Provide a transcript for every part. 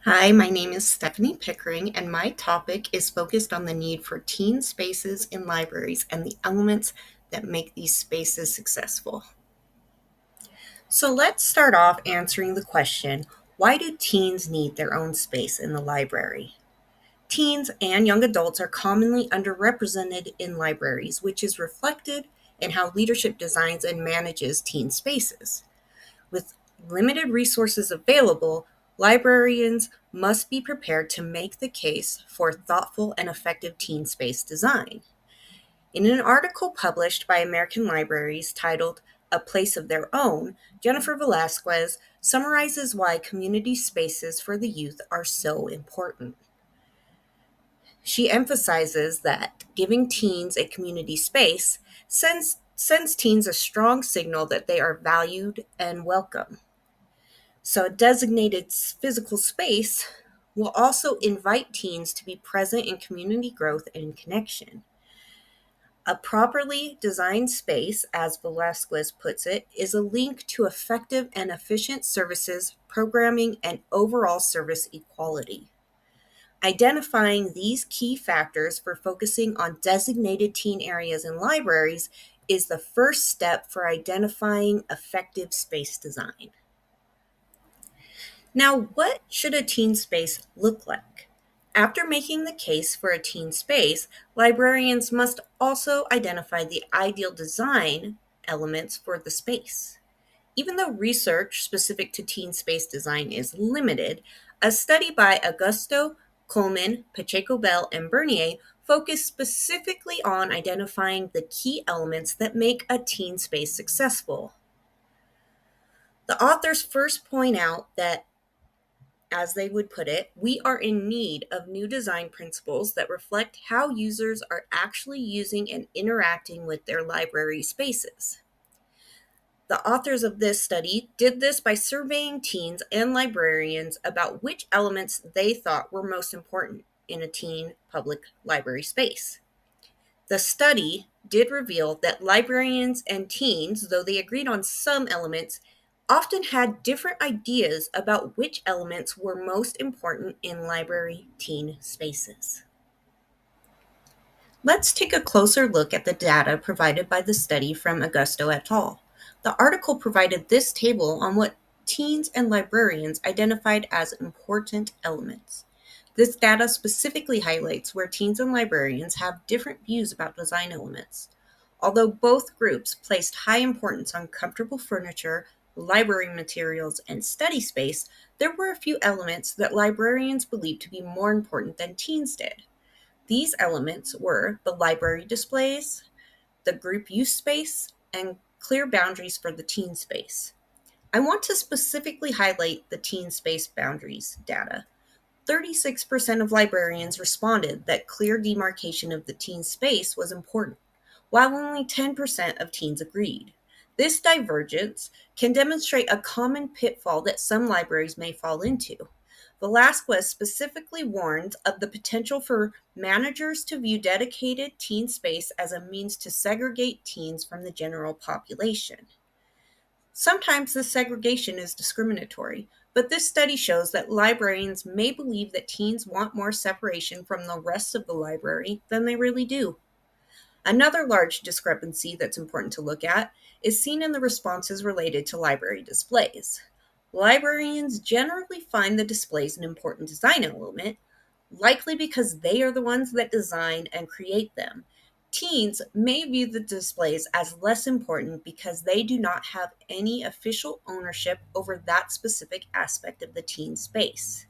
Hi, my name is Stephanie Pickering, and my topic is focused on the need for teen spaces in libraries and the elements that make these spaces successful. So let's start off answering the question, why do teens need their own space in the library? Teens and young adults are commonly underrepresented in libraries, which is reflected in how leadership designs and manages teen spaces. With limited resources available, librarians must be prepared to make the case for thoughtful and effective teen space design. In an article published by American Libraries titled A Place of Their Own, Jennifer Velasquez summarizes why community spaces for the youth are so important. She emphasizes that giving teens a community space sends teens a strong signal that they are valued and welcome. So, a designated physical space will also invite teens to be present in community growth and connection. A properly designed space, as Velasquez puts it, is a link to effective and efficient services, programming, and overall service equality. Identifying these key factors for focusing on designated teen areas in libraries is the first step for identifying effective space design. Now, what should a teen space look like? After making the case for a teen space, librarians must also identify the ideal design elements for the space. Even though research specific to teen space design is limited, a study by Augusto, Coleman, Pacheco Bell, and Bernier focused specifically on identifying the key elements that make a teen space successful. The authors first point out that, as they would put it, we are in need of new design principles that reflect how users are actually using and interacting with their library spaces. The authors of this study did this by surveying teens and librarians about which elements they thought were most important in a teen public library space. The study did reveal that librarians and teens, though they agreed on some elements, often had different ideas about which elements were most important in library teen spaces. Let's take a closer look at the data provided by the study from Augusto et al. The article provided this table on what teens and librarians identified as important elements. This data specifically highlights where teens and librarians have different views about design elements. Although both groups placed high importance on comfortable furniture, library materials, and study space, there were a few elements that librarians believed to be more important than teens did. These elements were the library displays, the group use space, and clear boundaries for the teen space. I want to specifically highlight the teen space boundaries data. 36% of librarians responded that clear demarcation of the teen space was important, while only 10% of teens agreed. This divergence can demonstrate a common pitfall that some libraries may fall into. Velasquez specifically warns of the potential for managers to view dedicated teen space as a means to segregate teens from the general population. Sometimes this segregation is discriminatory, but this study shows that librarians may believe that teens want more separation from the rest of the library than they really do. Another large discrepancy that's important to look at is seen in the responses related to library displays. Librarians generally find the displays an important design element, likely because they are the ones that design and create them. Teens may view the displays as less important because they do not have any official ownership over that specific aspect of the teen space.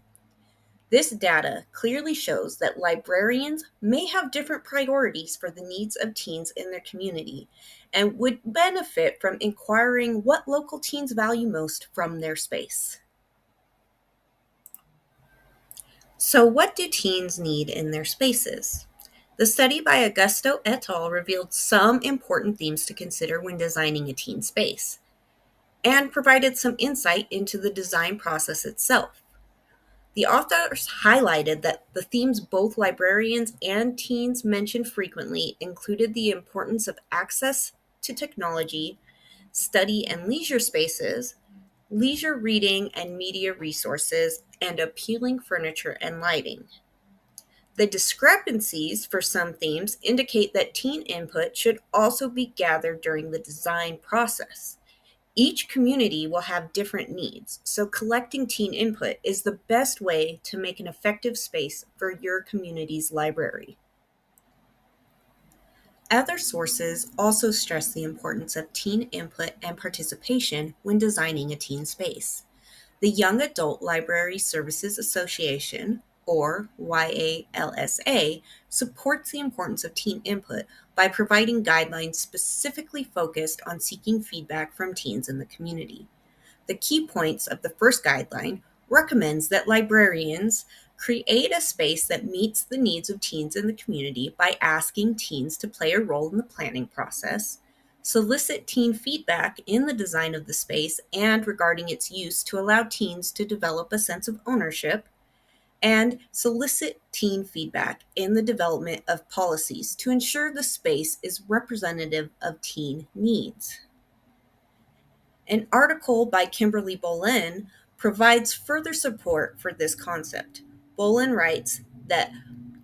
This data clearly shows that librarians may have different priorities for the needs of teens in their community and would benefit from inquiring what local teens value most from their space. So, what do teens need in their spaces? The study by Augusto et al. Revealed some important themes to consider when designing a teen space and provided some insight into the design process itself. The authors highlighted that the themes both librarians and teens mentioned frequently included the importance of access to technology, study and leisure spaces, leisure reading and media resources, and appealing furniture and lighting. The discrepancies for some themes indicate that teen input should also be gathered during the design process. Each community will have different needs, so collecting teen input is the best way to make an effective space for your community's library. Other sources also stress the importance of teen input and participation when designing a teen space. The Young Adult Library Services Association, or YALSA, supports the importance of teen input by providing guidelines specifically focused on seeking feedback from teens in the community. The key points of the first guideline recommends that librarians create a space that meets the needs of teens in the community by asking teens to play a role in the planning process, solicit teen feedback in the design of the space and regarding its use to allow teens to develop a sense of ownership, and solicit teen feedback in the development of policies to ensure the space is representative of teen needs. An article by Kimberly Bolin provides further support for this concept. Bolin writes that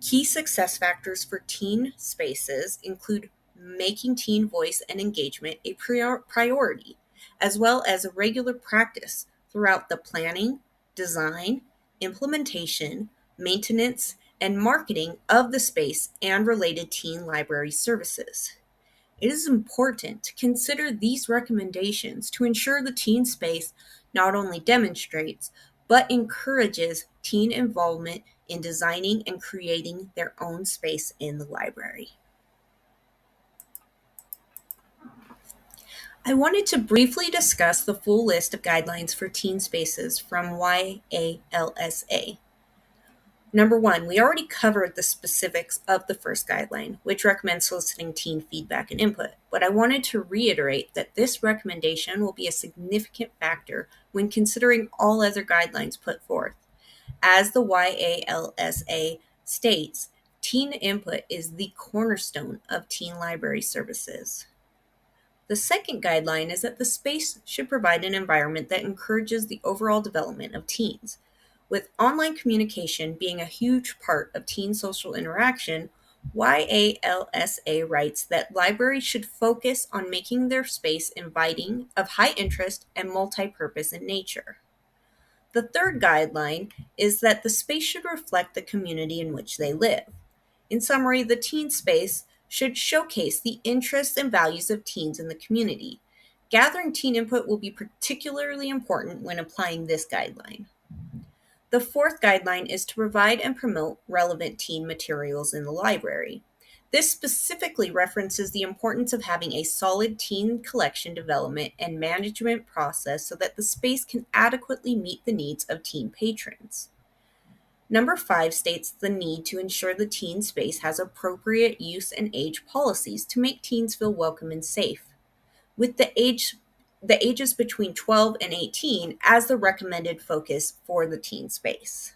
key success factors for teen spaces include making teen voice and engagement a priority, as well as a regular practice throughout the planning, design, implementation, maintenance, and marketing of the space and related teen library services. It is important to consider these recommendations to ensure the teen space not only demonstrates, but encourages teen involvement in designing and creating their own space in the library. I wanted to briefly discuss the full list of guidelines for teen spaces from YALSA. Number one, we already covered the specifics of the first guideline, which recommends soliciting teen feedback and input, but I wanted to reiterate that this recommendation will be a significant factor when considering all other guidelines put forth. As the YALSA states, teen input is the cornerstone of teen library services. The second guideline is that the space should provide an environment that encourages the overall development of teens. With online communication being a huge part of teen social interaction, YALSA writes that libraries should focus on making their space inviting, of high interest, and multi-purpose in nature. The third guideline is that the space should reflect the community in which they live. In summary, the teen space should showcase the interests and values of teens in the community. Gathering teen input will be particularly important when applying this guideline. The fourth guideline is to provide and promote relevant teen materials in the library. This specifically references the importance of having a solid teen collection development and management process so that the space can adequately meet the needs of teen patrons. Number 5 states the need to ensure the teen space has appropriate use and age policies to make teens feel welcome and safe, with the ages between 12 and 18 as the recommended focus for the teen space.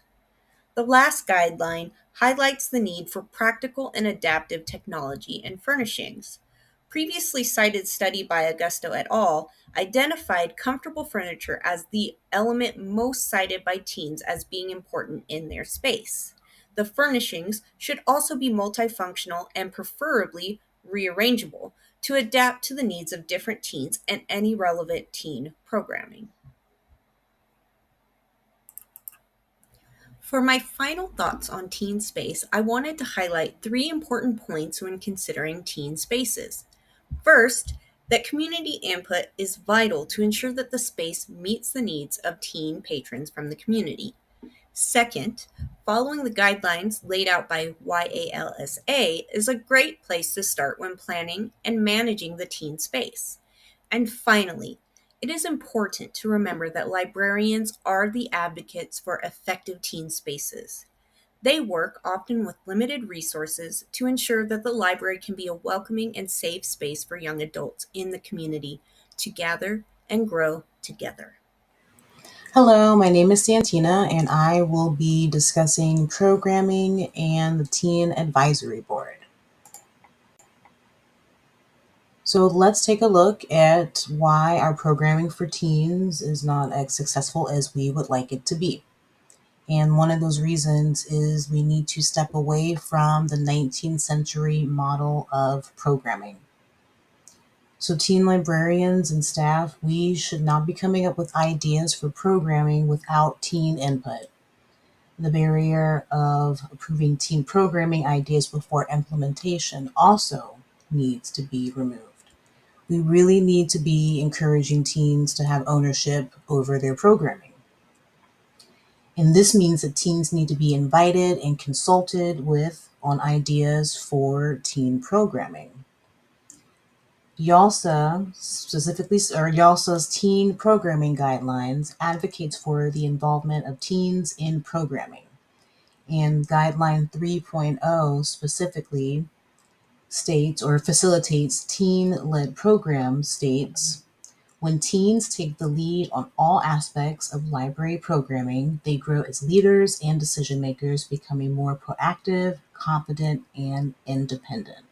The last guideline highlights the need for practical and adaptive technology and furnishings. Previously cited study by Augusto et al. Identified comfortable furniture as the element most cited by teens as being important in their space. The furnishings should also be multifunctional and preferably rearrangeable to adapt to the needs of different teens and any relevant teen programming. For my final thoughts on teen space, I wanted to highlight 3 important points when considering teen spaces. First, that community input is vital to ensure that the space meets the needs of teen patrons from the community. Second, following the guidelines laid out by YALSA is a great place to start when planning and managing the teen space. And finally, it is important to remember that librarians are the advocates for effective teen spaces. They work often with limited resources to ensure that the library can be a welcoming and safe space for young adults in the community to gather and grow together. Hello, my name is Santina, and I will be discussing programming and the Teen Advisory Board. So let's take a look at why our programming for teens is not as successful as we would like it to be. And one of those reasons is we need to step away from the 19th century model of programming. So, teen librarians and staff, we should not be coming up with ideas for programming without teen input. The barrier of approving teen programming ideas before implementation also needs to be removed. We really need to be encouraging teens to have ownership over their programming. And this means that teens need to be invited and consulted with on ideas for teen programming. YALSA YALSA's Teen Programming Guidelines advocates for the involvement of teens in programming. And Guideline 3.0 specifically states or facilitates teen-led programs states, when teens take the lead on all aspects of library programming, they grow as leaders and decision makers, becoming more proactive, confident, and independent.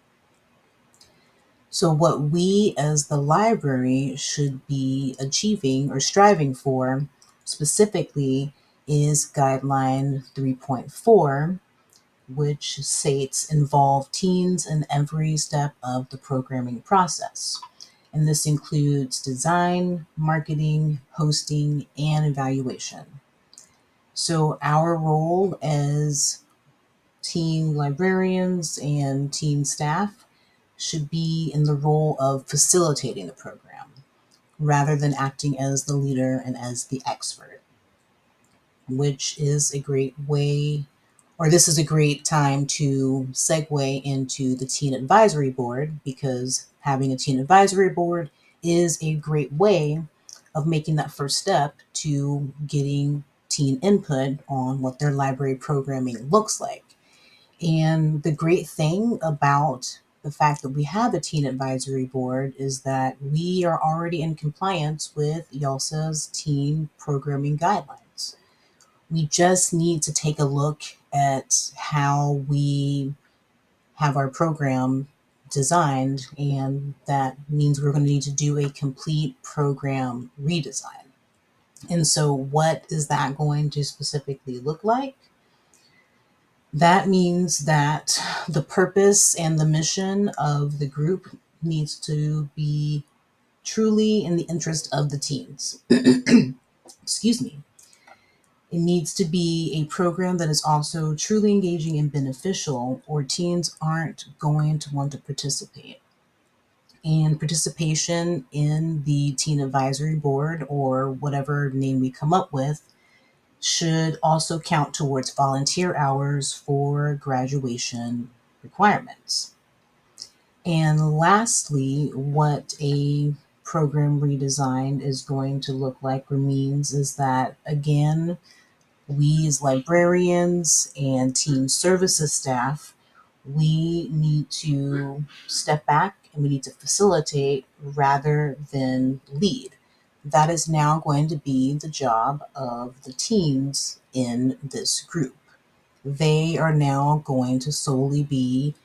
So, what we as the library should be achieving or striving for specifically is Guideline 3.4, which states involve teens in every step of the programming process. And this includes design, marketing, hosting, and evaluation. So, our role as teen librarians and teen staff should be in the role of facilitating the program rather than acting as the leader and as the expert, which is a great way, or this is a great time to segue into the Teen Advisory Board, because having a Teen Advisory Board is a great way of making that first step to getting teen input on what their library programming looks like. And the great thing about the fact that we have a teen advisory board is that we are already in compliance with YALSA's teen programming guidelines. We just need to take a look at how we have our program designed, and that means we're going to need to do a complete program redesign. And so, what is that going to specifically look like? That means that the purpose and the mission of the group needs to be truly in the interest of the teens. Excuse me. It needs to be a program that is also truly engaging and beneficial, or teens aren't going to want to participate. And participation in the Teen Advisory Board, or whatever name we come up with, should also count towards volunteer hours for graduation requirements. And lastly, what a program redesign is going to look like or means is that, again, we as librarians and teen services staff, we need to step back and we need to facilitate rather than lead. That is now going to be the job of the teens in this group. They are now going to solely be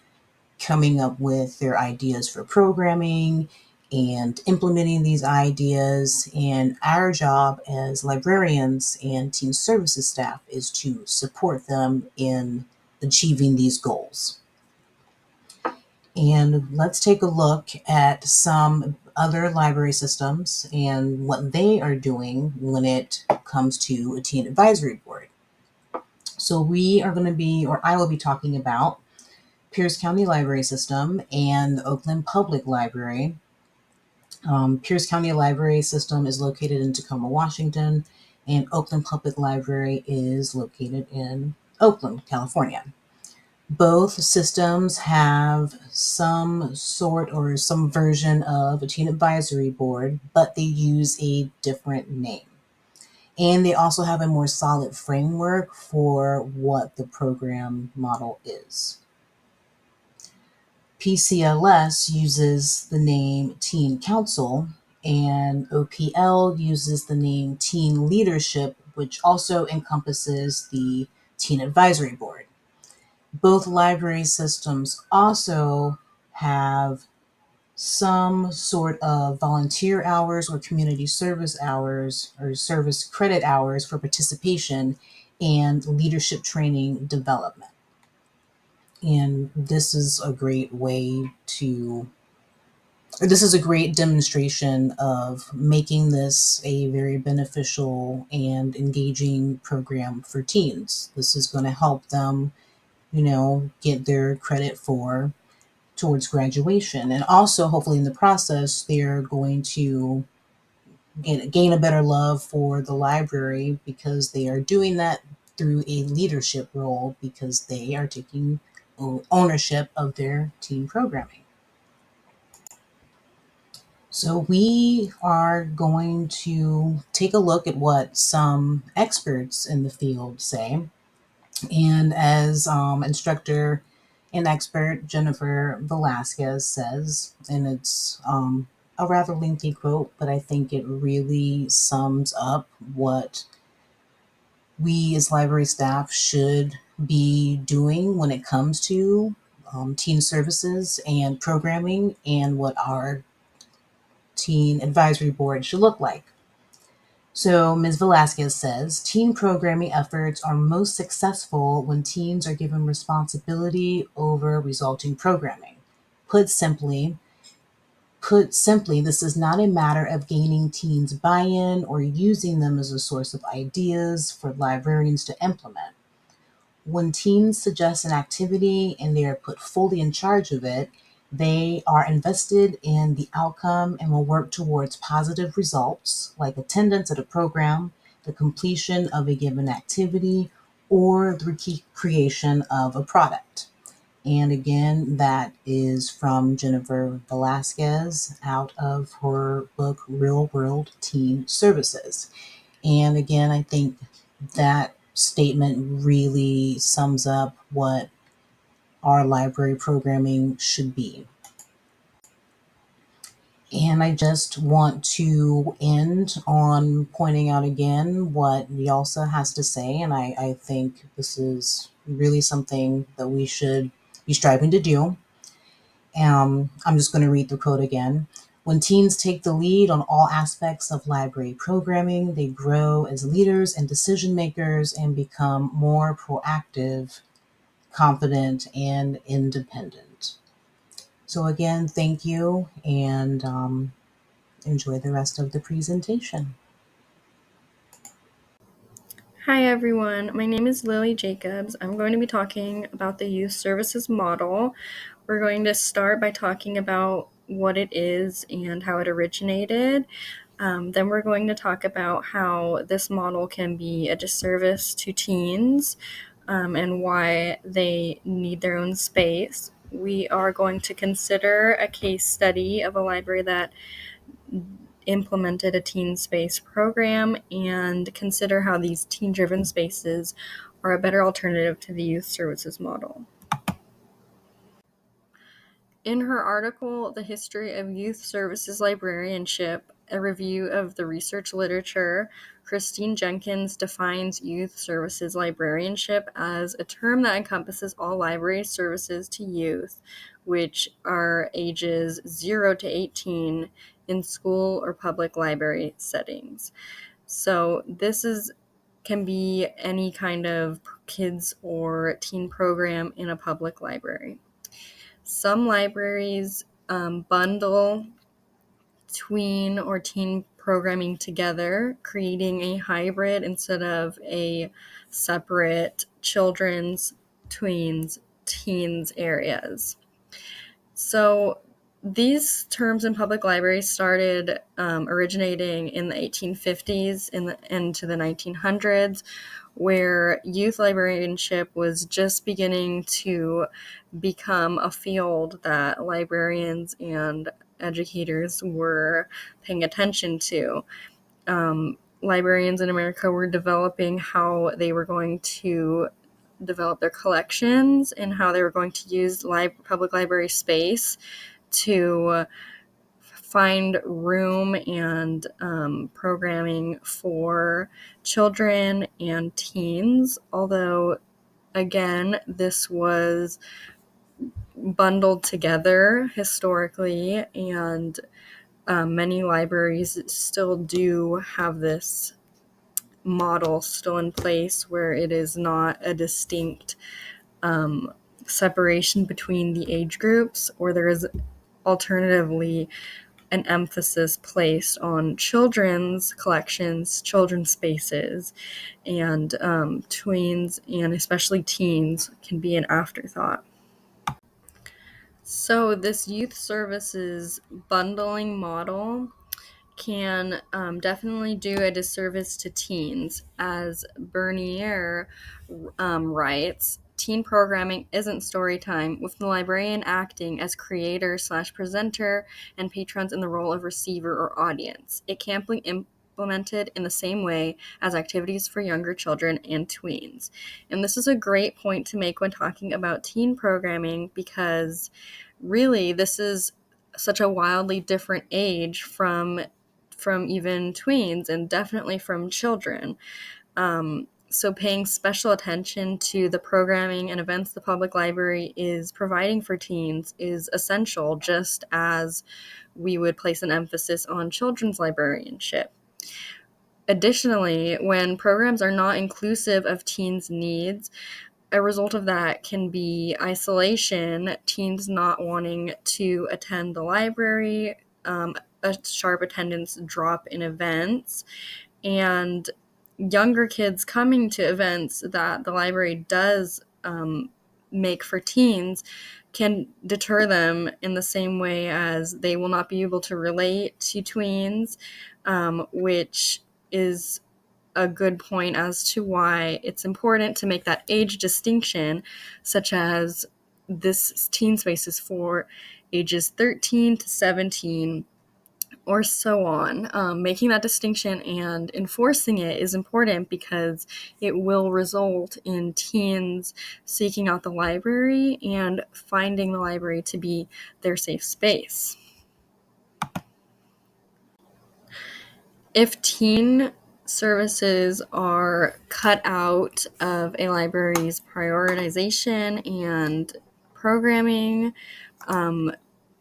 coming up with their ideas for programming and implementing these ideas. And our job as librarians and teen services staff is to support them in achieving these goals. And let's take a look at some other library systems and what they are doing when it comes to a teen advisory board. So we are going to be, or I will be talking about Pierce County Library System and the Oakland Public Library. Pierce County Library System is located in Tacoma, Washington, and Oakland Public Library is located in Oakland, California. Both systems have some sort or some version of a teen advisory board, but they use a different name. And they also have a more solid framework for what the program model is. PCLS uses the name Teen Council, and OPL uses the name Teen Leadership, which also encompasses the Teen Advisory Board. Both library systems also have some sort of volunteer hours or community service hours or service credit hours for participation and leadership training development. And this is a great demonstration of making this a very beneficial and engaging program for teens. This is going to help them, get their credit towards graduation. And also, hopefully, in the process, they're going to gain a better love for the library because they are doing that through a leadership role because they are taking ownership of their teen programming. So, we are going to take a look at what some experts in the field say. And as instructor and expert Jennifer Velasquez says, and it's a rather lengthy quote, but I think it really sums up what we as library staff should be doing when it comes to teen services and programming and what our teen advisory board should look like. So, Ms. Velasquez says teen programming efforts are most successful when teens are given responsibility over resulting programming. Put simply, this is not a matter of gaining teens' buy-in or using them as a source of ideas for librarians to implement. When teens suggest an activity and they are put fully in charge of it, they are invested in the outcome and will work towards positive results like attendance at a program, the completion of a given activity, or the creation of a product. And again, that is from Jennifer Velasquez out of her book, Real World Teen Services. And again, I think that statement really sums up what our library programming should be. And I just want to end on pointing out again what Yalsa has to say. And I think this is really something that we should be striving to do. I'm just going to read the quote again. When teens take the lead on all aspects of library programming, they grow as leaders and decision makers and become more proactive, confident, and independent. So, again, thank you and enjoy the rest of the presentation. Hi everyone, my name is Lily Jacobs. I'm going to be talking about the youth services model. We're going to start by talking about what it is and how it originated. Then we're going to talk about how this model can be a disservice to teens and why they need their own space. We are going to consider a case study of a library that implemented a teen space program and consider how these teen-driven spaces are a better alternative to the youth services model. In her article, The History of Youth Services Librarianship, a review of the research literature, Christine Jenkins defines youth services librarianship as a term that encompasses all library services to youth, which are ages 0 to 18 in school or public library settings. So can be any kind of kids or teen program in a public library. Some libraries bundle tween or teen programming together, creating a hybrid instead of a separate children's, tweens, teens areas. So these terms in public libraries started originating in the 1850s into the 1900s, where youth librarianship was just beginning to become a field that librarians and educators were paying attention to. Librarians in America were developing how they were going to develop their collections and how they were going to use public library space to find room and programming for children and teens. Although, again, this was bundled together historically, and many libraries still do have this model still in place where it is not a distinct separation between the age groups, or there is alternatively an emphasis placed on children's collections, children's spaces, and tweens and especially teens can be an afterthought. So this youth services bundling model can definitely do a disservice to teens. As Bernier writes, teen programming isn't story time, with the librarian acting as creator / presenter and patrons in the role of receiver or audience. It can't be implemented in the same way as activities for younger children and tweens. And this is a great point to make when talking about teen programming, because really this is such a wildly different age from even tweens, and definitely from children. So paying special attention to the programming and events the public library is providing for teens is essential, just as we would place an emphasis on children's librarianship. Additionally, when programs are not inclusive of teens' needs, a result of that can be isolation, teens not wanting to attend the library, a sharp attendance drop in events, and younger kids coming to events that the library does make for teens can deter them in the same way as they will not be able to relate to tweens, which is a good point as to why it's important to make that age distinction, such as this teen space is for ages 13 to 17 or so on. Making that distinction and enforcing it is important because it will result in teens seeking out the library and finding the library to be their safe space. If teen services are cut out of a library's prioritization and programming,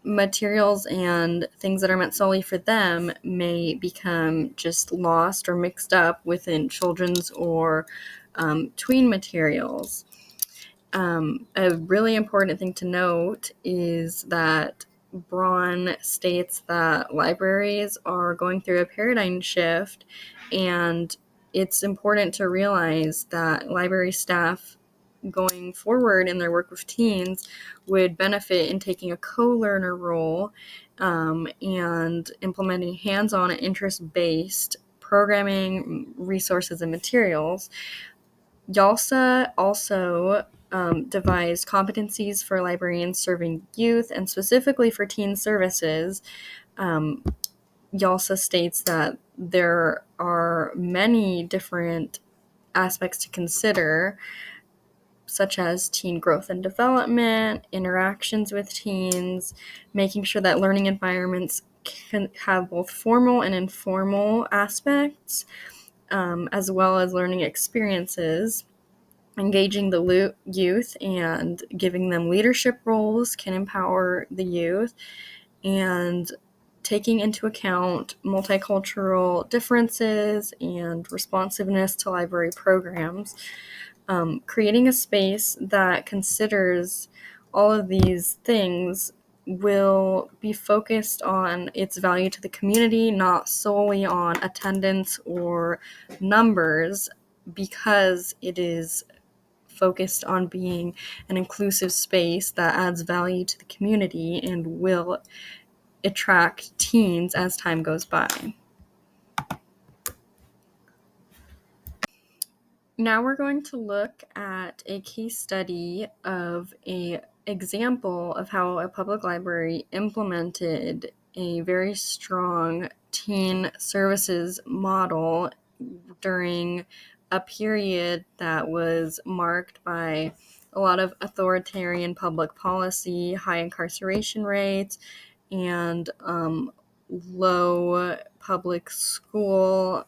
materials and things that are meant solely for them may become just lost or mixed up within children's or tween materials. A really important thing to note is that Braun states that libraries are going through a paradigm shift, and it's important to realize that library staff going forward in their work with teens would benefit in taking a co-learner role and implementing hands-on and interest-based programming, resources, and materials. YALSA also devised competencies for librarians serving youth and specifically for teen services. YALSA states that there are many different aspects to consider, such as teen growth and development, interactions with teens, making sure that learning environments can have both formal and informal aspects, as well as learning experiences. Engaging the youth and giving them leadership roles can empower the youth, and taking into account multicultural differences and responsiveness to library programs. Creating a space that considers all of these things will be focused on its value to the community, not solely on attendance or numbers, because it is focused on being an inclusive space that adds value to the community and will attract teens as time goes by. Now we're going to look at a case study of an example of how a public library implemented a very strong teen services model during a period that was marked by a lot of authoritarian public policy, high incarceration rates, and low public school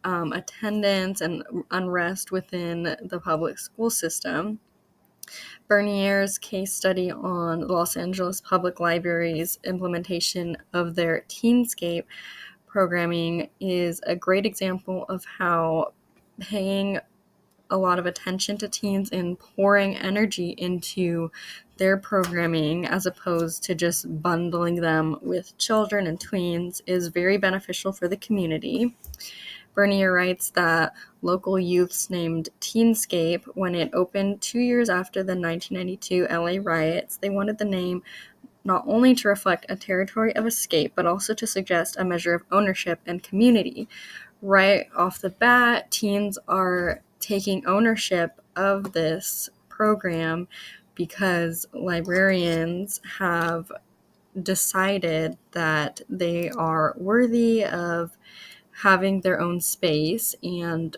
attendance and unrest within the public school system. Bernier's case study on the Los Angeles Public Library's implementation of their Teenscape programming is a great example of how paying a lot of attention to teens and pouring energy into their programming as opposed to just bundling them with children and tweens is very beneficial for the community. Bernier writes that local youths named Teenscape when it opened 2 years after the 1992 LA riots. They wanted the name not only to reflect a territory of escape, but also to suggest a measure of ownership and community. Right off the bat, teens are taking ownership of this program because librarians have decided that they are worthy of having their own space, and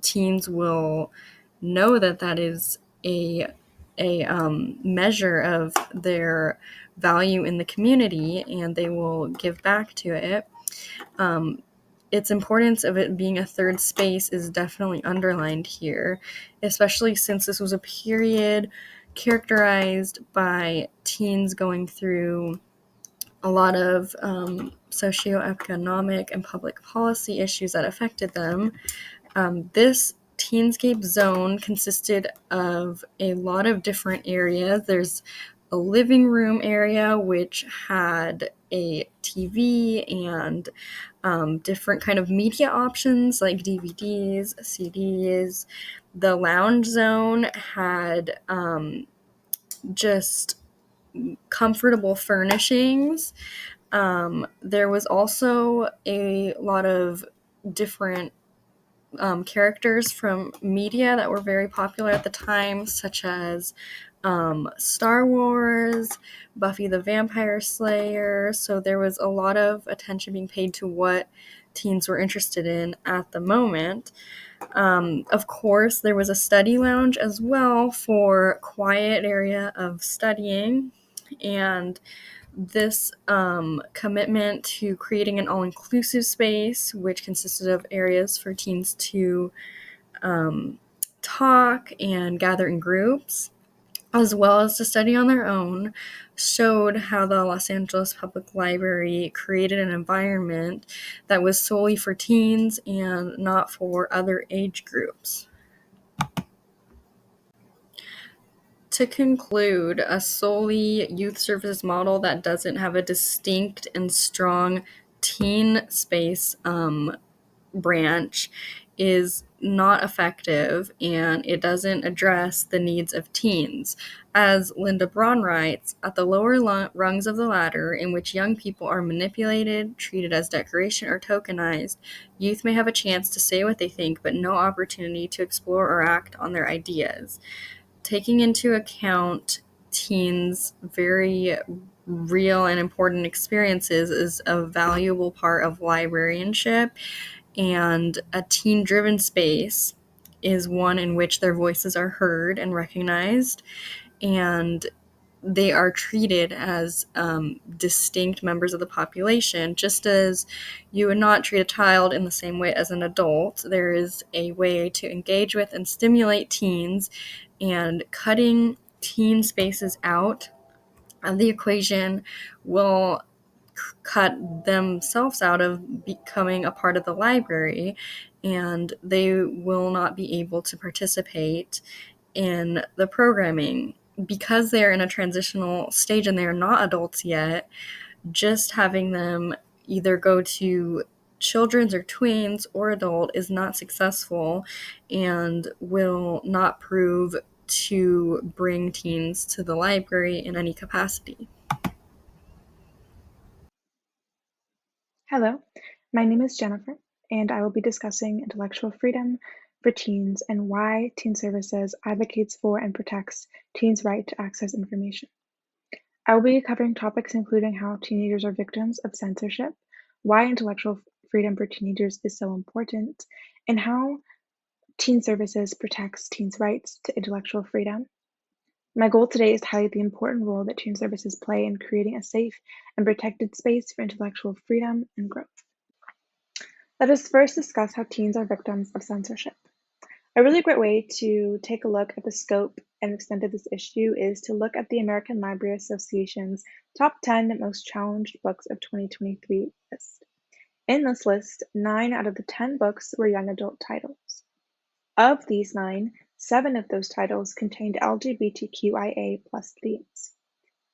teens will know that that is a measure of their value in the community, and they will give back to it. Its importance of it being a third space is definitely underlined here, especially since this was a period characterized by teens going through a lot of socioeconomic and public policy issues that affected them. This Teenscape zone consisted of a lot of different areas. There's a living room area which had a TV and different kind of media options like DVDs, CDs. The lounge zone had just comfortable furnishings. There was also a lot of different characters from media that were very popular at the time, such as Star Wars, Buffy the Vampire Slayer. So there was a lot of attention being paid to what teens were interested in at the moment. Of course, there was a study lounge as well for quiet area of studying, and this commitment to creating an all-inclusive space, which consisted of areas for teens to talk and gather in groups, as well as to study on their own, showed how the Los Angeles Public Library created an environment that was solely for teens and not for other age groups. To conclude, a solely youth services model that doesn't have a distinct and strong teen space branch is not effective, and it doesn't address the needs of teens. As Linda Braun writes, at the lower rungs of the ladder, in which young people are manipulated, treated as decoration, or tokenized, youth may have a chance to say what they think, but no opportunity to explore or act on their ideas. Taking into account teens' very real and important experiences is a valuable part of librarianship, and a teen-driven space is one in which their voices are heard and recognized, and they are treated as distinct members of the population. Just as you would not treat a child in the same way as an adult, there is a way to engage with and stimulate teens, and cutting teen spaces out of the equation will cut themselves out of becoming a part of the library, and they will not be able to participate in the programming. Because they're in a transitional stage and they're not adults yet, just having them either go to children's or tweens or adult is not successful and will not prove to bring teens to the library in any capacity. Hello, my name is Jennifer, and I will be discussing intellectual freedom for teens and why Teen Services advocates for and protects teens' right to access information. I will be covering topics including how teenagers are victims of censorship, why intellectual freedom for teenagers is so important, and how Teen Services protects teens' rights to intellectual freedom. My goal today is to highlight the important role that Teen Services play in creating a safe and protected space for intellectual freedom and growth. Let us first discuss how teens are victims of censorship. A really great way to take a look at the scope and extent of this issue is to look at the American Library Association's top 10 most challenged books of 2023 list. In this list, 9 out of the 10 books were young adult titles. Of these 9, 7 of those titles contained LGBTQIA+ themes.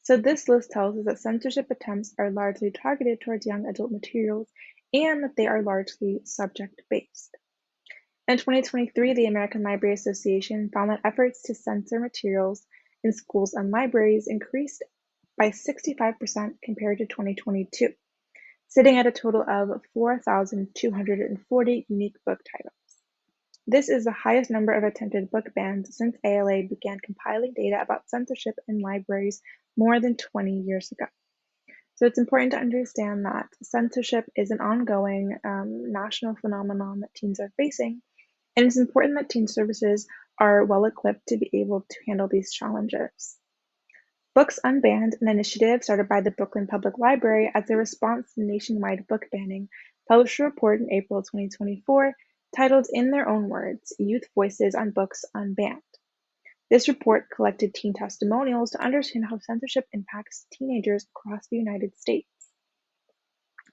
So this list tells us that censorship attempts are largely targeted towards young adult materials and that they are largely subject-based. In 2023, the American Library Association found that efforts to censor materials in schools and libraries increased by 65% compared to 2022, sitting at a total of 4,240 unique book titles. This is the highest number of attempted book bans since ALA began compiling data about censorship in libraries more than 20 years ago. So it's important to understand that censorship is an ongoing national phenomenon that teens are facing, and it's important that teen services are well equipped to be able to handle these challenges. Books Unbanned, an initiative started by the Brooklyn Public Library as a response to nationwide book banning, published a report in April 2024 titled, in their own words, Youth Voices on Books Unbanned. This report collected teen testimonials to understand how censorship impacts teenagers across the United States.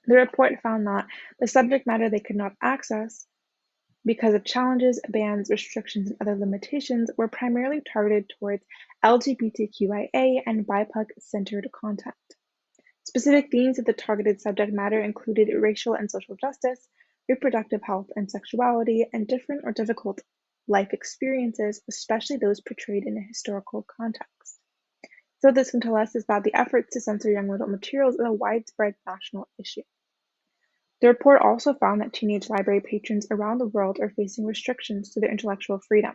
The report found that the subject matter they could not access because of challenges, bans, restrictions, and other limitations were primarily targeted towards LGBTQIA and BIPOC-centered content. Specific themes of the targeted subject matter included racial and social justice, reproductive health and sexuality, and different or difficult life experiences, especially those portrayed in a historical context. So what this can tell us is that the efforts to censor young adult materials is a widespread national issue. The report also found that teenage library patrons around the world are facing restrictions to their intellectual freedom.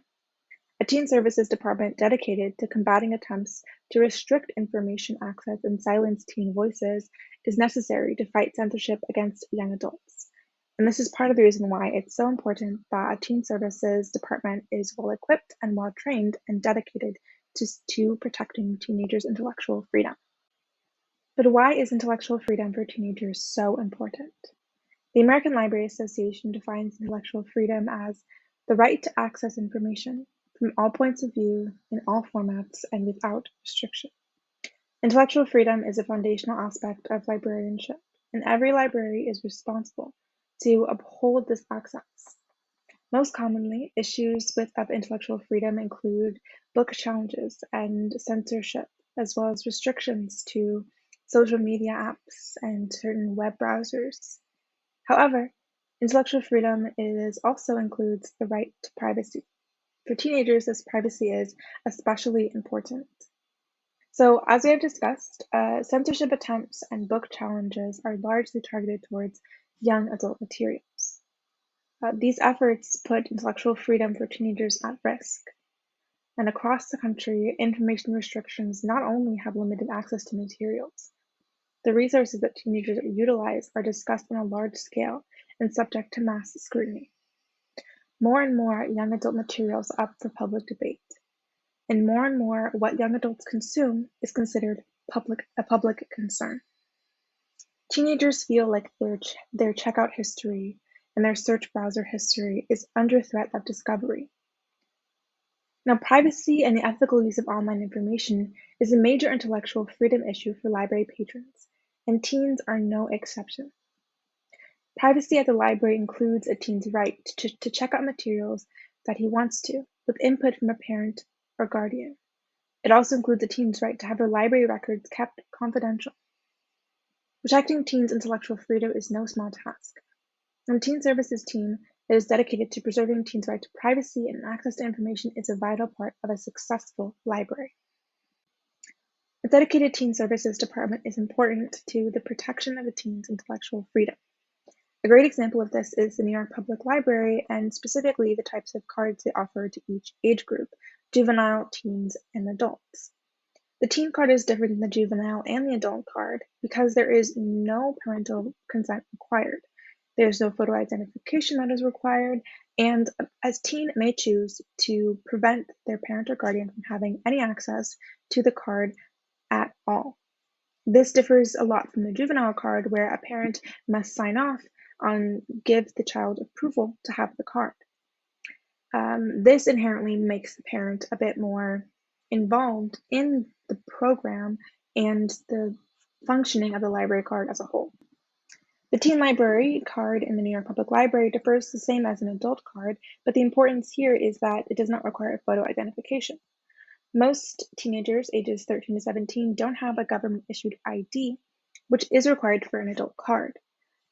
A teen services department dedicated to combating attempts to restrict information access and silence teen voices is necessary to fight censorship against young adults. And this is part of the reason why it's so important that a teen services department is well equipped and well trained and dedicated to protecting teenagers' intellectual freedom. But why is intellectual freedom for teenagers so important? The American Library Association defines intellectual freedom as the right to access information from all points of view, in all formats, and without restriction. Intellectual freedom is a foundational aspect of librarianship, and every library is responsible to uphold this access. Most commonly, issues of intellectual freedom include book challenges and censorship, as well as restrictions to social media apps and certain web browsers. However, intellectual freedom also includes the right to privacy. For teenagers, this privacy is especially important. So, as we have discussed, censorship attempts and book challenges are largely targeted towards young adult materials. These efforts put intellectual freedom for teenagers at risk. And across the country, information restrictions not only have limited access to materials, the resources that teenagers utilize are discussed on a large scale and subject to mass scrutiny. More and more young adult materials are up for public debate, and more what young adults consume is considered a public concern. Teenagers feel like their checkout history and their search browser history is under threat of discovery. Now, privacy and the ethical use of online information is a major intellectual freedom issue for library patrons, and teens are no exception. Privacy at the library includes a teen's right to check out materials that he wants to, with input from a parent or guardian. It also includes a teen's right to have their library records kept confidential. Protecting teens' intellectual freedom is no small task. And the Teen Services team that is dedicated to preserving teens' right to privacy and access to information is a vital part of a successful library. A dedicated Teen Services department is important to the protection of a teen's intellectual freedom. A great example of this is the New York Public Library, and specifically the types of cards they offer to each age group: juvenile, teens, and adults. The teen card is different than the juvenile and the adult card because there is no parental consent required. There's no photo identification that is required, and a teen may choose to prevent their parent or guardian from having any access to the card at all. This differs a lot from the juvenile card, where a parent must sign off and give the child approval to have the card. This inherently makes the parent a bit more involved in the program and the functioning of the library card as a whole. The teen library card in the New York Public Library differs the same as an adult card, but the importance here is that it does not require photo identification. Most teenagers ages 13 to 17 don't have a government-issued ID, which is required for an adult card.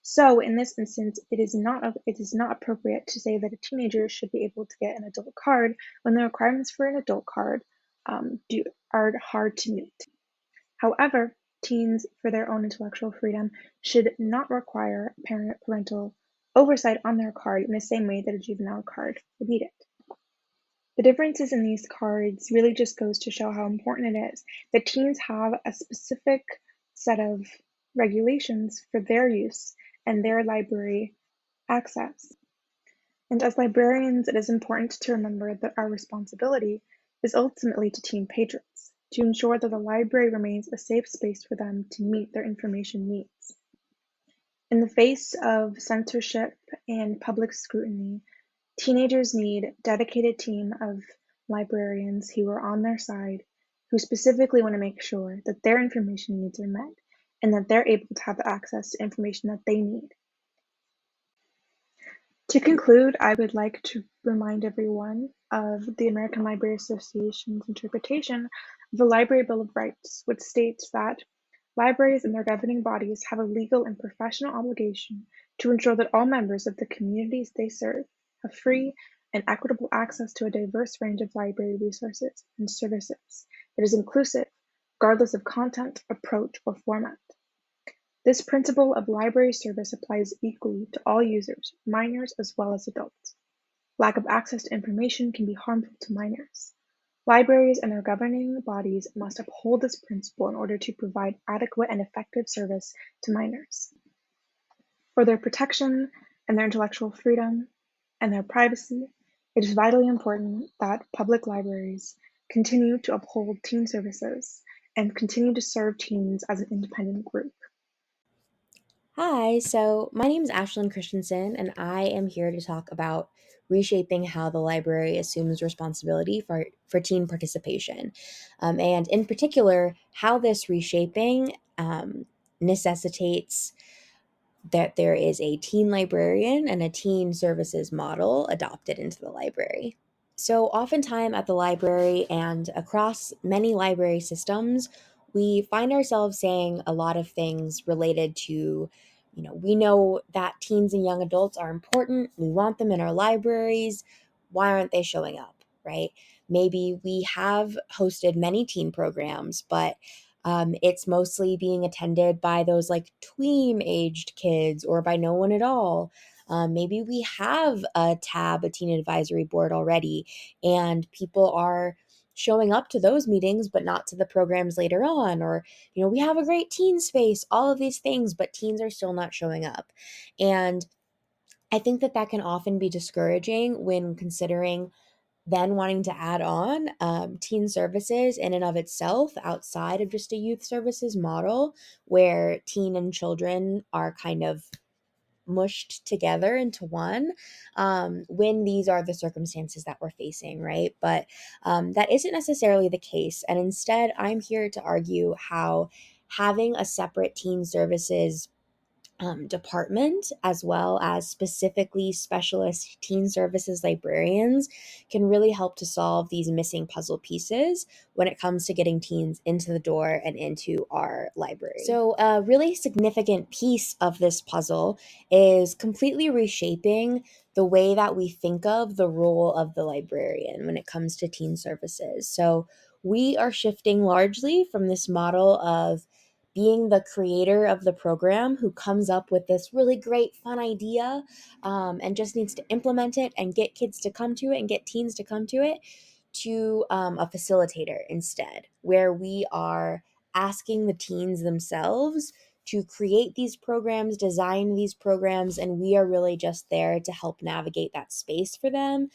So in this instance, it is not appropriate to say that a teenager should be able to get an adult card when the requirements for an adult card are hard to meet. However, teens, for their own intellectual freedom, should not require parental oversight on their card in the same way that a juvenile card would need it. The differences in these cards really just goes to show how important it is that teens have a specific set of regulations for their use and their library access. And as librarians, it is important to remember that our responsibility is ultimately to teen patrons, to ensure that the library remains a safe space for them to meet their information needs. In the face of censorship and public scrutiny, teenagers need a dedicated team of librarians who are on their side, who specifically want to make sure that their information needs are met and that they're able to have the access to information that they need. To conclude, I would like to remind everyone of the American Library Association's interpretation of the Library Bill of Rights, which states that libraries and their governing bodies have a legal and professional obligation to ensure that all members of the communities they serve have free and equitable access to a diverse range of library resources and services that is inclusive, regardless of content, approach, or format. This principle of library service applies equally to all users, minors as well as adults. Lack of access to information can be harmful to minors. Libraries and their governing bodies must uphold this principle in order to provide adequate and effective service to minors. For their protection and their intellectual freedom and their privacy, it is vitally important that public libraries continue to uphold teen services and continue to serve teens as an independent group. Hi, so my name is Ashlyn Christensen, and I am here to talk about reshaping how the library assumes responsibility for teen participation. And in particular, how this reshaping necessitates that there is a teen librarian and a teen services model adopted into the library. So, oftentimes at the library and across many library systems, we find ourselves saying a lot of things related to, we know that teens and young adults are important. We want them in our libraries. Why aren't they showing up, right? Maybe we have hosted many teen programs, but it's mostly being attended by those like tween aged kids or by no one at all. Maybe we have a teen advisory board already, and people are showing up to those meetings, but not to the programs later on. Or, we have a great teen space, all of these things, but teens are still not showing up. And I think that that can often be discouraging when considering then wanting to add on teen services in and of itself outside of just a youth services model where teen and children are kind of mushed together into one when these are the circumstances that we're facing, right? But that isn't necessarily the case. And instead, I'm here to argue how having a separate teen services department, as well as specifically specialist teen services librarians, can really help to solve these missing puzzle pieces when it comes to getting teens into the door and into our library. So, a really significant piece of this puzzle is completely reshaping the way that we think of the role of the librarian when it comes to teen services. So, we are shifting largely from this model of being the creator of the program who comes up with this really great, fun idea and just needs to implement it and get kids to come to it and get teens to come to it, to a facilitator instead, where we are asking the teens themselves to create these programs, design these programs, and we are really just there to help navigate that space for them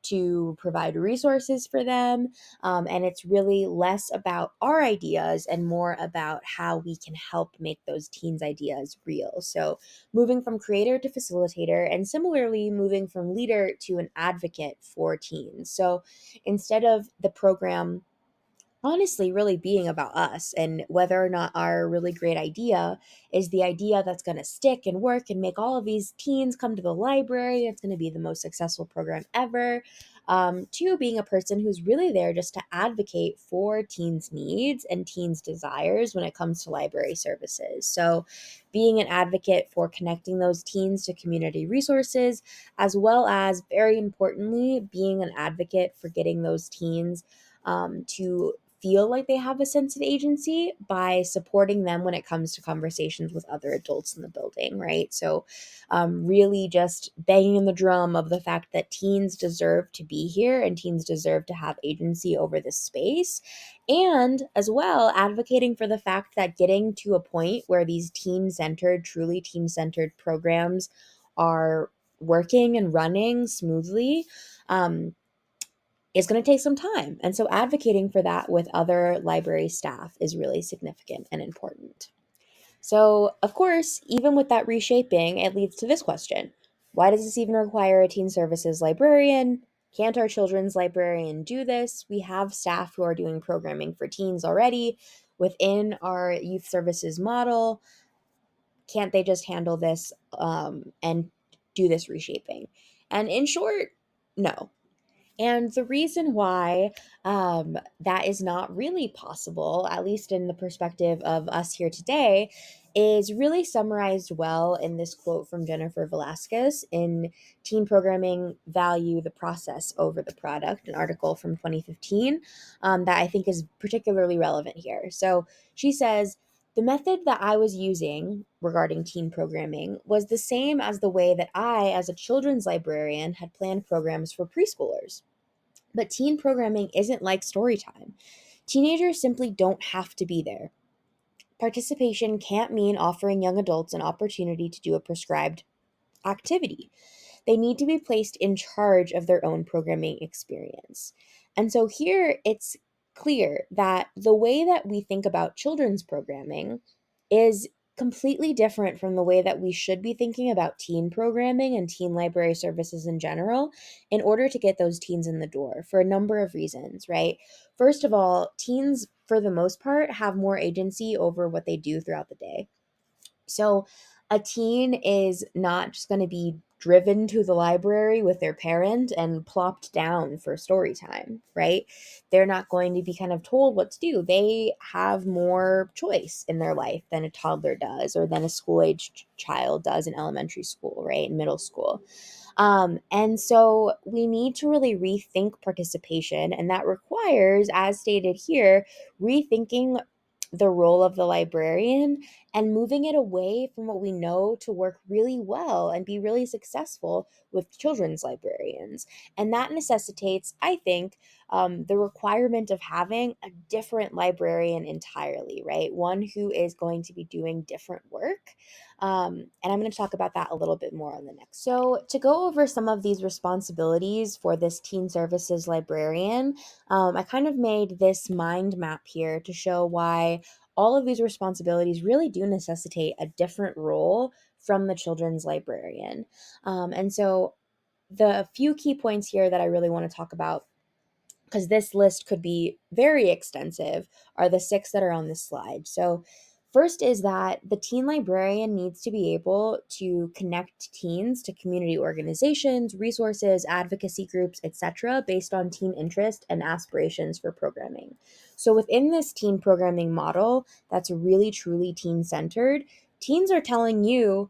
to provide resources for them. And it's really less about our ideas and more about how we can help make those teens' ideas real. So moving from creator to facilitator, and similarly moving from leader to an advocate for teens. So instead of the program honestly really being about us and whether or not our really great idea is the idea that's going to stick and work and make all of these teens come to the library, it's going to be the most successful program ever, to being a person who's really there just to advocate for teens' needs and teens' desires when it comes to library services. So being an advocate for connecting those teens to community resources, as well as, very importantly, being an advocate for getting those teens to feel like they have a sense of agency by supporting them when it comes to conversations with other adults in the building, right? So, really just banging the drum of the fact that teens deserve to be here and teens deserve to have agency over this space. And as well, advocating for the fact that getting to a point where these teen centered, truly teen centered programs are working and running smoothly. Is going to take some time. And so advocating for that with other library staff is really significant and important. So, of course, even with that reshaping, it leads to this question. Why does this even require a teen services librarian? Can't our children's librarian do this? We have staff who are doing programming for teens already within our youth services model. Can't they just handle this and do this reshaping? And in short, no. And the reason why that is not really possible, at least in the perspective of us here today, is really summarized well in this quote from Jennifer Velasquez in Teen Programming Value the Process Over the Product, an article from 2015 that I think is particularly relevant here. So she says, the method that I was using regarding teen programming was the same as the way that I, as a children's librarian, had planned programs for preschoolers. But teen programming isn't like story time. Teenagers simply don't have to be there. Participation can't mean offering young adults an opportunity to do a prescribed activity. They need to be placed in charge of their own programming experience. And so here it's clear that the way that we think about children's programming is completely different from the way that we should be thinking about teen programming and teen library services in general in order to get those teens in the door for a number of reasons, right? First of all, teens, for the most part, have more agency over what they do throughout the day. So a teen is not just going to be driven to the library with their parent and plopped down for story time, right? They're not going to be kind of told what to do. They have more choice in their life than a toddler does or than a school-aged child does in elementary school, right? In middle school. And so we need to really rethink participation, and that requires, as stated here, rethinking the role of the librarian and moving it away from what we know to work really well and be really successful with children's librarians. And that necessitates, I think, the requirement of having a different librarian entirely, right? One who is going to be doing different work. And I'm going to talk about that a little bit more on the next. So, to go over some of these responsibilities for this teen services librarian, I kind of made this mind map here to show why all of these responsibilities really do necessitate a different role from the children's librarian. And so, the few key points here that I really want to talk about, because this list could be very extensive, are the 6 that are on this slide. So, first is that the teen librarian needs to be able to connect teens to community organizations, resources, advocacy groups, etc., based on teen interest and aspirations for programming. So, within this teen programming model that's really truly teen centered, teens are telling you,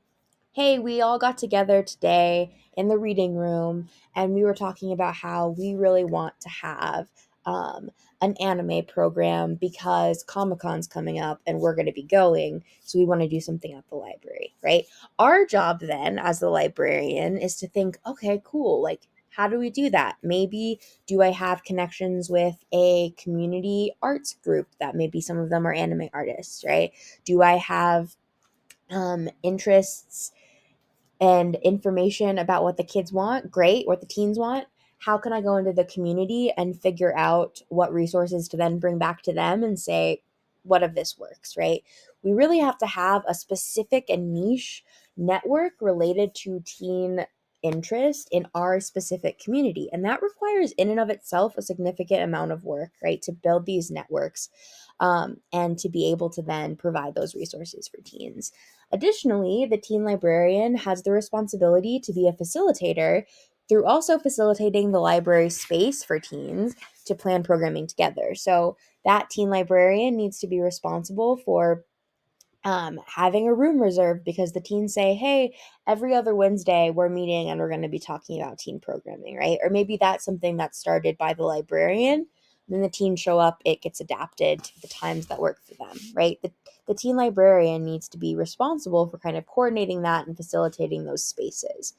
hey, we all got together today in the reading room and we were talking about how we really want to have um, an anime program because Comic Con's coming up and we're going to be going. So we want to do something at the library, right? Our job then as the librarian is to think, okay, cool. Like, how do we do that? Maybe do I have connections with a community arts group that maybe some of them are anime artists, right? Do I have interests and information about what the kids want? Great. What the teens want? how can I go into the community and figure out what resources to then bring back to them and say, what of this works, right? We really have to have a specific and niche network related to teen interest in our specific community. And that requires, in and of itself, a significant amount of work, right, to build these networks and to be able to then provide those resources for teens. Additionally, the teen librarian has the responsibility to be a facilitator through also facilitating the library space for teens to plan programming together. So that teen librarian needs to be responsible for having a room reserved because the teens say, hey, every other Wednesday we're meeting and we're going to be talking about teen programming, right? Or maybe that's something that's started by the librarian. Then the teens show up, it gets adapted to the times that work for them, right? The teen librarian needs to be responsible for kind of coordinating that and facilitating those spaces.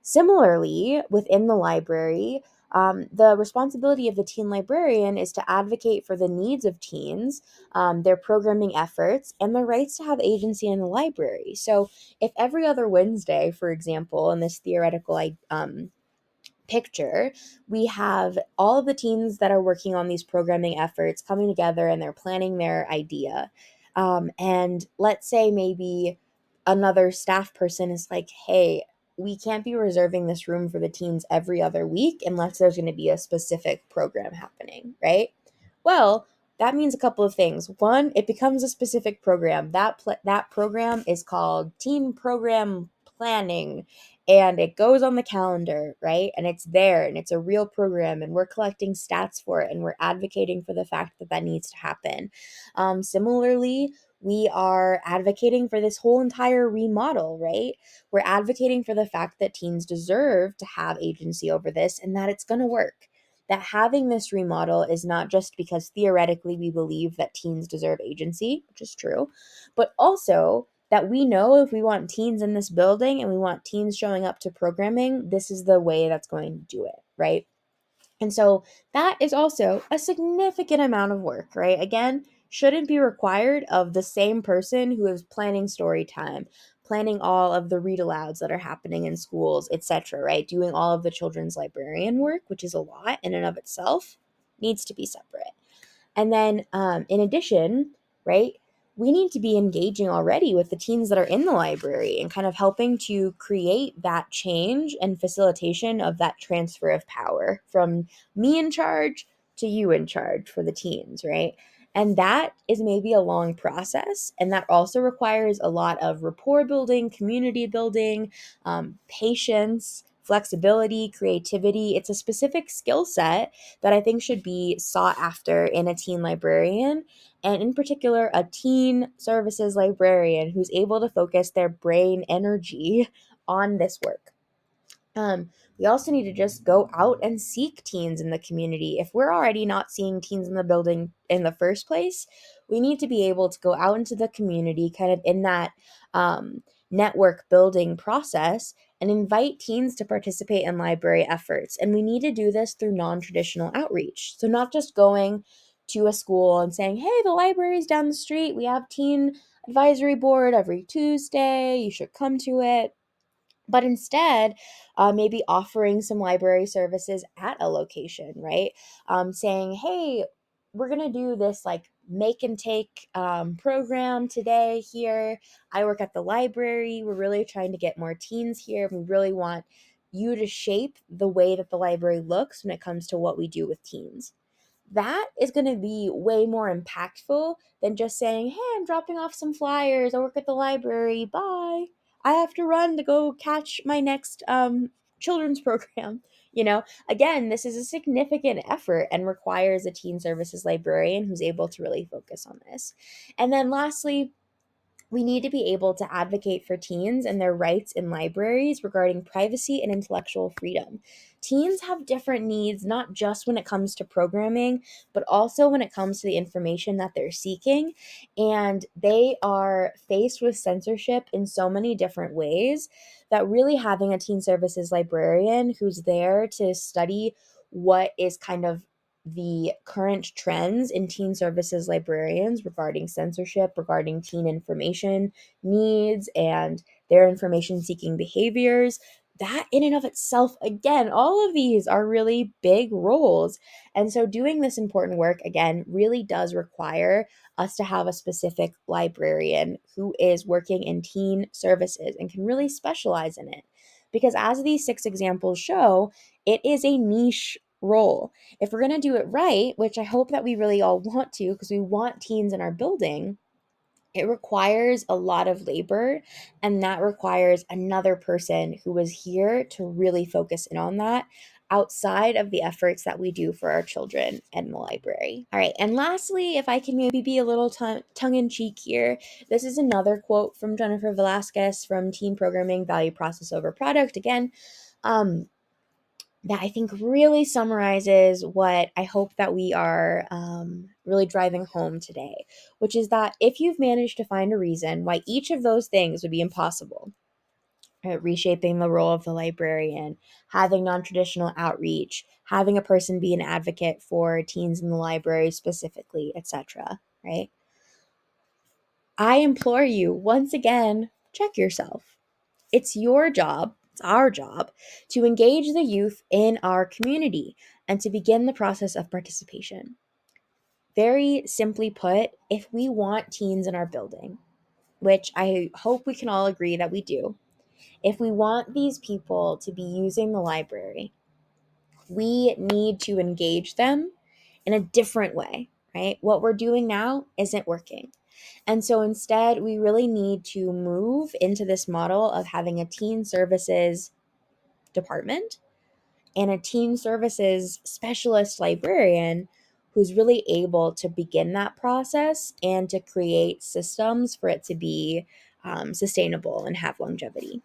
Similarly, within the library, the responsibility of the teen librarian is to advocate for the needs of teens, their programming efforts, and the rights to have agency in the library. So, if every other Wednesday, for example, in this theoretical picture, we have all of the teens that are working on these programming efforts coming together and they're planning their idea. And let's say maybe another staff person is like, hey, we can't be reserving this room for the teens every other week unless there's going to be a specific program happening, right? Well, that means a couple of things. One, it becomes a specific program. That program is called Teen Program Planning, and it goes on the calendar, right? And it's there and it's a real program and we're collecting stats for it and we're advocating for the fact that that needs to happen. Similarly, we are advocating for this whole entire remodel, right? We're advocating for the fact that teens deserve to have agency over this and that it's going to work. That having this remodel is not just because theoretically we believe that teens deserve agency, which is true, but also that we know if we want teens in this building and we want teens showing up to programming, this is the way that's going to do it, right? And so that is also a significant amount of work, right? Again, shouldn't be required of the same person who is planning story time, planning all of the read alouds that are happening in schools, etc., right? Doing all of the children's librarian work, which is a lot in and of itself, needs to be separate. And then, in addition, right, we need to be engaging already with the teens that are in the library and kind of helping to create that change and facilitation of that transfer of power from me in charge to you in charge for the teens, right? And that is maybe a long process. And that also requires a lot of rapport building, community building, patience, flexibility, creativity. It's a specific skill set that I think should be sought after in a teen librarian, and in particular, a teen services librarian who's able to focus their brain energy on this work. We also need to just go out and seek teens in the community. If we're already not seeing teens in the building in the first place, we need to be able to go out into the community, kind of in that network building process, and invite teens to participate in library efforts. And we need to do this through non traditional outreach. So, not just going to a school and saying, hey, the library's down the street, we have teen advisory board every Tuesday, you should come to it, but instead maybe offering some library services at a location, right? Saying, hey, we're going to do this like make and take program today here. I work at the library. We're really trying to get more teens here. We really want you to shape the way that the library looks when it comes to what we do with teens. That is going to be way more impactful than just saying, hey, I'm dropping off some flyers. I work at the library. Bye. I have to run to go catch my next children's program. Again, this is a significant effort and requires a teen services librarian who's able to really focus on this. And then lastly, we need to be able to advocate for teens and their rights in libraries regarding privacy and intellectual freedom. Teens have different needs, not just when it comes to programming, but also when it comes to the information that they're seeking. And they are faced with censorship in so many different ways that really having a teen services librarian who's there to study what is kind of the current trends in teen services librarians regarding censorship, regarding teen information needs, and their information seeking behaviors. that in and of itself, again, all of these are really big roles. And so doing this important work, again, really does require us to have a specific librarian who is working in teen services and can really specialize in it. Because as these 6 examples show, it is a niche role. If we're going to do it right, which I hope that we really all want to, because we want teens in our building, it requires a lot of labor, and that requires another person who is here to really focus in on that outside of the efforts that we do for our children in the library. All right, and lastly, if I can maybe be a little tongue-in-cheek here, this is another quote from Jennifer Velasquez from Teen Programming Value Process Over Product. Again, that I think really summarizes what I hope that we are really driving home today, which is that if you've managed to find a reason why each of those things would be impossible, reshaping the role of the librarian, having non-traditional outreach, having a person be an advocate for teens in the library specifically, etc., right? I implore you, once again, check yourself. It's your job, it's our job, to engage the youth in our community and to begin the process of participation. Very simply put, if we want teens in our building, which I hope we can all agree that we do, if we want these people to be using the library, we need to engage them in a different way, right? What we're doing now isn't working. And so instead, we really need to move into this model of having a teen services department and a teen services specialist librarian who's really able to begin that process and to create systems for it to be sustainable and have longevity.